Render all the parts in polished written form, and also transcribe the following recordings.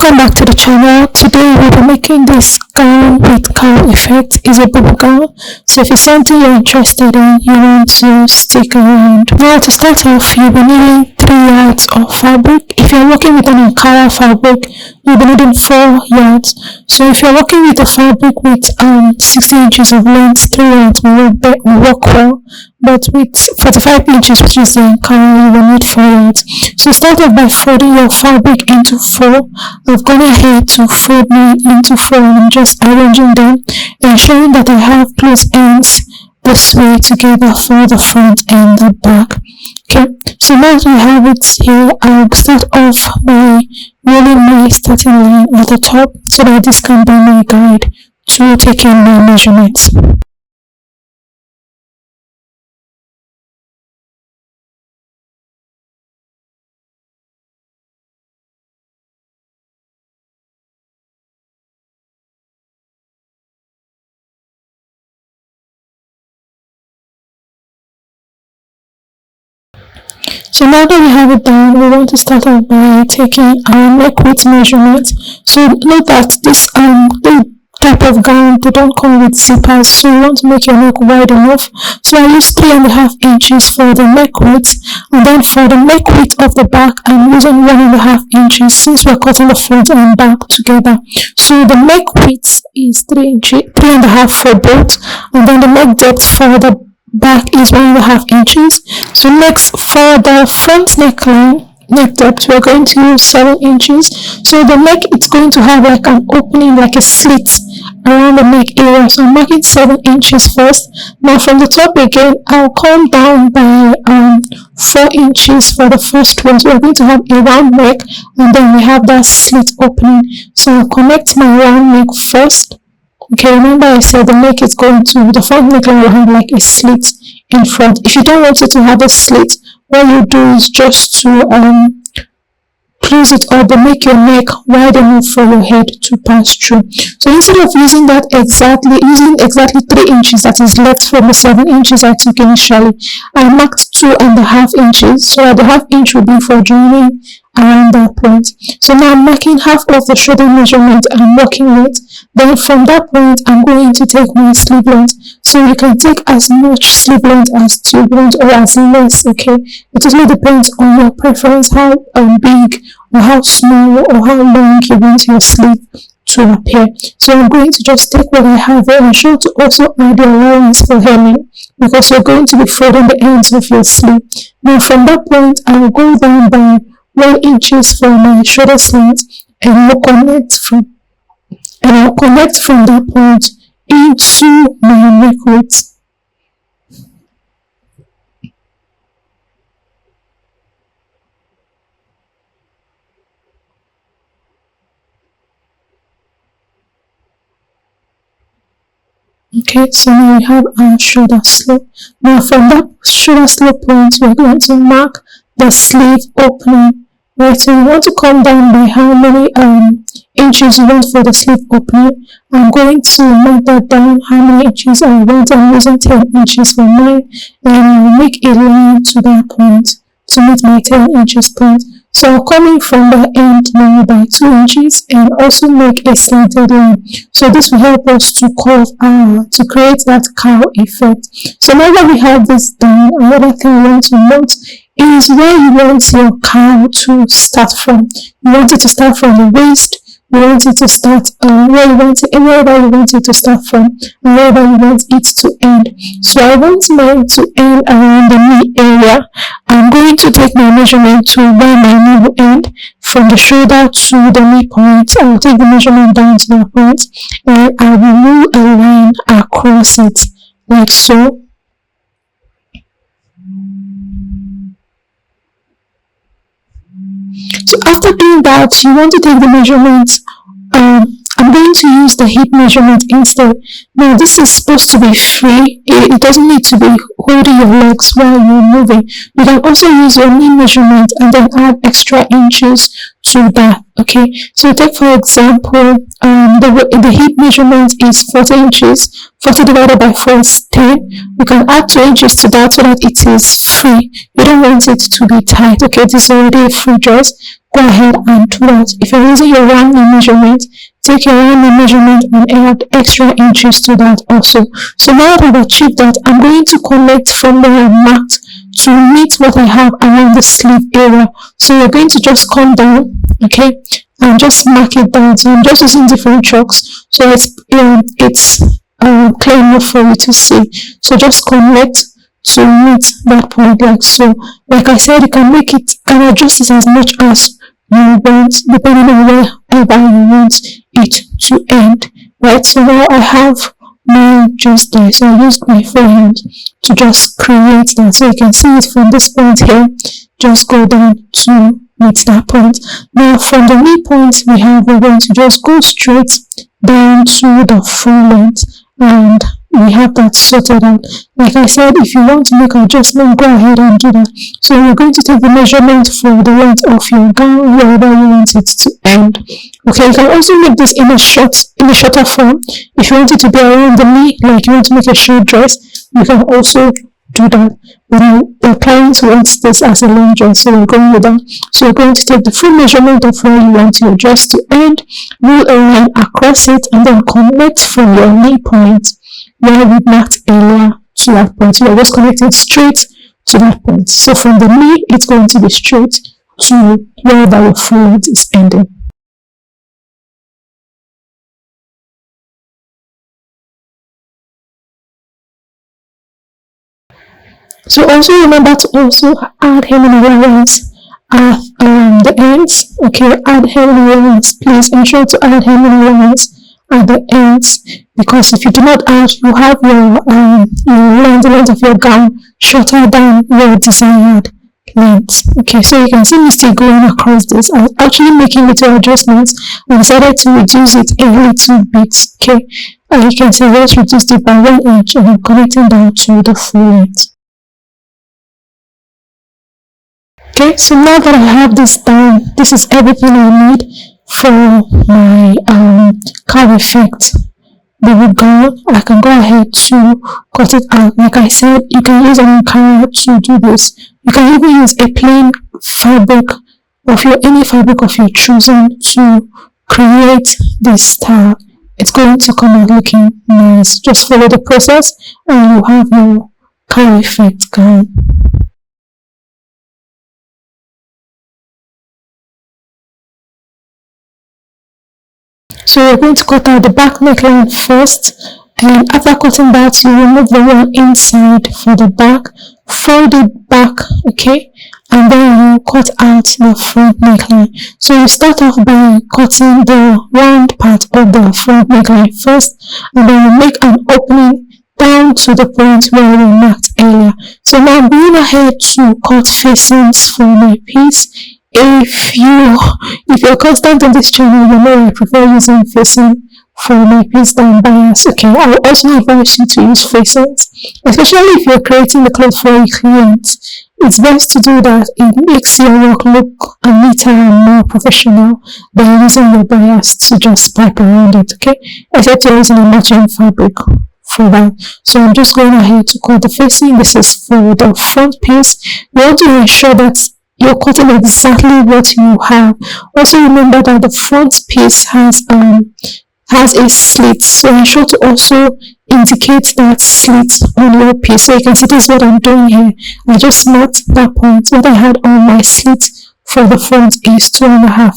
Welcome back to the channel. Today we'll be making this gown with cowl effect. It's a bubble gown. So if it's something you're interested in, you want to stick around. Now to start off, you'll be needing 3 yards of fabric. If you're working with an Ankara fabric, you'll be needing 4 yards. So if you're working with a fabric with 60 inches of length, 3 yards will work well. But with 45 inches, which is the Ankara, you will need 4 yards. So start off by folding your fabric into 4. I've gone ahead to fold mine into 4 and I'm just arranging them, ensuring that I have close ends this way together for the front and the back. Okay, so now that we have it here, I'll start off by rolling my starting line at the top so that this can be my guide to taking my measurements. So now that we have it done, we want to start off by taking our neck width measurement. So note that this type of gown, they don't come with zippers, so you want to make your neck wide enough. So I use 3.5 inches for the neck width, and then for the neck width of the back, I'm using 1.5 inches since we're cutting the front and back together. So the neck width is 3.5 for both, and then the neck depth for the back is 1.5 inches. So next, for the front neckline, neck depth, we're going to use 7 inches. So the neck, it's going to have like an opening, like a slit around the neck area. So I'm marking 7 inches first. Now from the top again, I'll come down by 4 inches for the first one. So we're going to have a round neck, and then we have that slit opening. So I'll connect my round neck first. Okay, remember I said the neck is going to, the front neckline will have like a slit in front. If you don't want it to have a slit, what you do is just to close it up and make your neck wide enough for your head to pass through. So instead of using exactly 3 inches that is left from the 7 inches I took initially, I marked 2.5 inches, so that the half inch will be for joining around that point. So now I'm marking half of the shoulder measurement I'm working with. Then from that point, I'm going to take my sleeve length. So you can take as much sleeve length as you want or as less, okay? It totally depends on your preference, how big or how small or how long you want your sleeve to appear. So I'm going to just take what I have here and sure to also add the allowance for hemming, because you're going to be folding the ends of your sleeve. Now from that point, I'll go down by 1 inches for my shoulder length, and I'll connect from that point into my neck width. Okay, so now we have our shoulder slope. Now from that shoulder slope point, we're going to mark the sleeve opening. Right, so you want to come down by how many inches you want for the sleeve opening. I'm going to mark that down, how many inches I want. I'm using 10 inches for mine, and I'll make a line to that point to meet my 10 inches point. So coming from the end now by 2 inches, and also make a slanted line. So this will help us to to create that cowl effect. So now that we have this done, another thing we want to note is where you want your cowl to start from. You want it to start from the waist. You want it to start wherever you want it to start from, and wherever you want it to end. So I want mine to end around the knee area. I'm going to take my measurement to where my knee will end, from the shoulder to the knee point. I will take the measurement down to that point, and I will move a line across it like so. So after doing that, you want to take the measurement. I'm going to use the hip measurement instead. Now this is supposed to be free. It doesn't need to be holding your legs while you're moving. You can also use your knee measurement and then add extra inches to that. Okay, so take for example, the hip measurement is 40 inches. 40 divided by 4 is 10. You can add 2 inches to that so that it is free. You don't want it to be tight. Okay, this is already a free dress. Go ahead and do that. If you're using your round measurement, take your round measurement and add extra inches to that also. So now that I've achieved that, I'm going to connect from where I marked to meet what I have around the sleeve area. So you're going to just come down, okay, and just mark it down. So I'm just using different chalks, so it's clear enough for you to see. So just connect to meet that point, like so. Like I said, you can make it, can adjust it as much as you want, depending on wherever you want it to end. Right, so now I have mine just there. So I used my free hand to just create that. So you can see it from this point here. Just go down to meet that point. Now from the knee point we're going to just go straight down to the full length, and we have that sorted out. Like I said, if you want to make an adjustment, go ahead and do that. So we're going to take the measurement for the length of your gown wherever you want it to end. Okay, you can also make this in a shorter form. If you want it to be around the knee, like you want to make a short dress, you can also do that. But the client wants this as a long dress, so we're going with that. So you're going to take the full measurement of where you want your dress to end, rule a line across it, and then connect from your knee point where we marked earlier to that point. So you're just connecting straight to that point. So from the knee, it's going to be straight to wherever your full length is ending. So also remember to also add hemming allowance at the ends. Okay, add hemming allowance. Please ensure to add hemming allowance at the ends, because if you do not add, you have the length of your gown shorter than your desired length. Okay, so you can see me still going across this. I was actually making little adjustments. I decided to reduce it a little bit. Okay, you can see let's reduce it by 1 inch, and I'm connecting down to the full length. Okay, so now that I have this done, this is everything I need for my curl effect. Bubu gown. I can go ahead to cut it out. Like I said, you can use an Ankara to do this. You can even use a plain fabric of any fabric of your choosing to create this style. It's going to come out looking nice. Just follow the process and you have your curl effect gown. So we're going to cut out the back neckline first, and after cutting that, you remove the one inside for the back, fold it back, okay, and then you cut out the front neckline. So you start off by cutting the round part of the front neckline first, and then you make an opening down to the point where we marked earlier. So now I'm going ahead to cut facings for my piece. If you're constant on this channel, you know I prefer using facing for my piece than bias. Okay, I will also advise you to use facings, especially if you're creating the clothes for your clients. It's best to do that. It makes your work look neater and more professional than using your bias to just type around it. Okay, except you're using a matching fabric for that. So I'm just going ahead to cut the facing. This is for the front piece. You want to ensure that you're cutting exactly what you have. Also remember that the front piece has a slit, so ensure to also indicate that slit on your piece. So you can see this is what I'm doing here. I just marked that point. What I had on my slit for the front is 2.5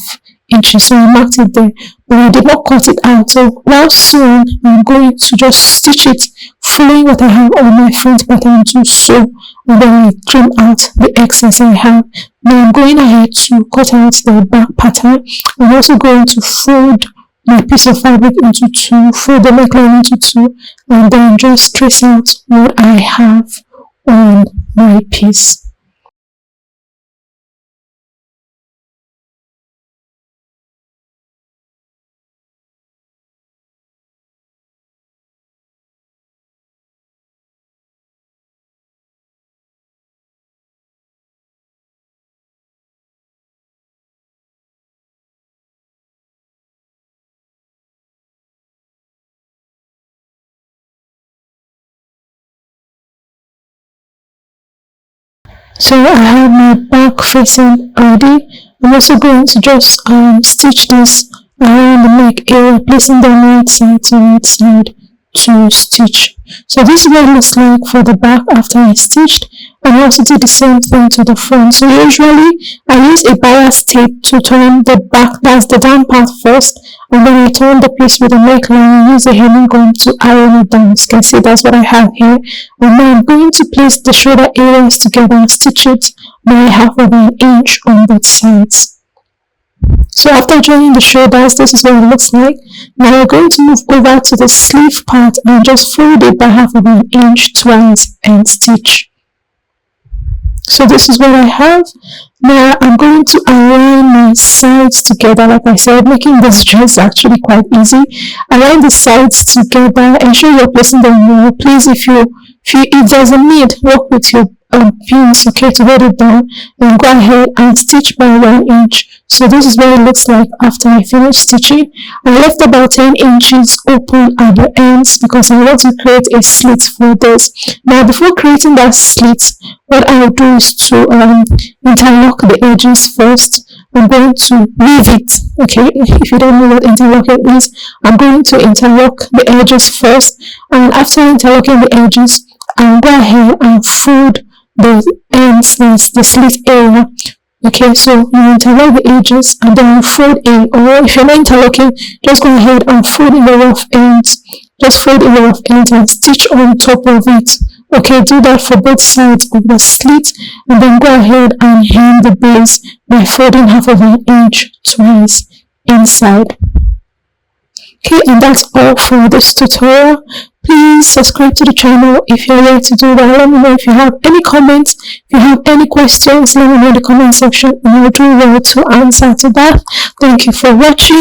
inches, so I marked it there, but I did not cut it out. So now soon I'm going to just stitch it, following what I have on my front pattern to sew, and then I trim out the excess I have. Now I'm going ahead to cut out the back pattern. I'm also going to fold my piece of fabric into two, fold the neckline into two, and then just trace out what I have on my piece. So I have my back facing ready. I'm also going to just stitch this around the neck area, placing them right side to right side to stitch. So this is what it looks like for the back after I stitched, and I also do the same thing to the front. So usually I use a bias tape to turn the back, that's the down part first, and then I turn the piece with the neckline and use a hemming gun to iron it down. As you can see, that's what I have here. And now I'm going to place the shoulder areas together and stitch it by 1/2 inch on both sides. So after joining the shoulders, this is what it looks like. Now we're going to move over to the sleeve part and just fold it by 1/2 inch twice and stitch. So this is what I have. Now I'm going to align my sides together. Like I said, making this dress actually quite easy. Align the sides together. Ensure you're placing them well. Please, if there's a need, work with your pins, okay, to hold it down, and go ahead and stitch by 1 inch. So this is what it looks like after I finish stitching. I left about 10 inches open at the ends because I want to create a slit for this. Now before creating that slit, what I'll do is to interlock the edges first. I'm going to weave it, okay. If you don't know what interlocking is, I'm going to interlock the edges first, and after interlocking the edges, I'll go ahead and fold the ends, that's the slit area. Okay, so you interlock the edges and then you fold in, or if you're not interlocking, just go ahead and fold in the rough ends. Just fold in the rough ends and stitch on top of it. Okay, do that for both sides of the slit, and then go ahead and hem the base by folding 1/2 inch twice inside. Okay, and that's all for this tutorial. Please subscribe to the channel if you're ready to do that. Let me know if you have any comments, if you have any questions, let me know in the comment section and I'll do well to answer to that. Thank you for watching.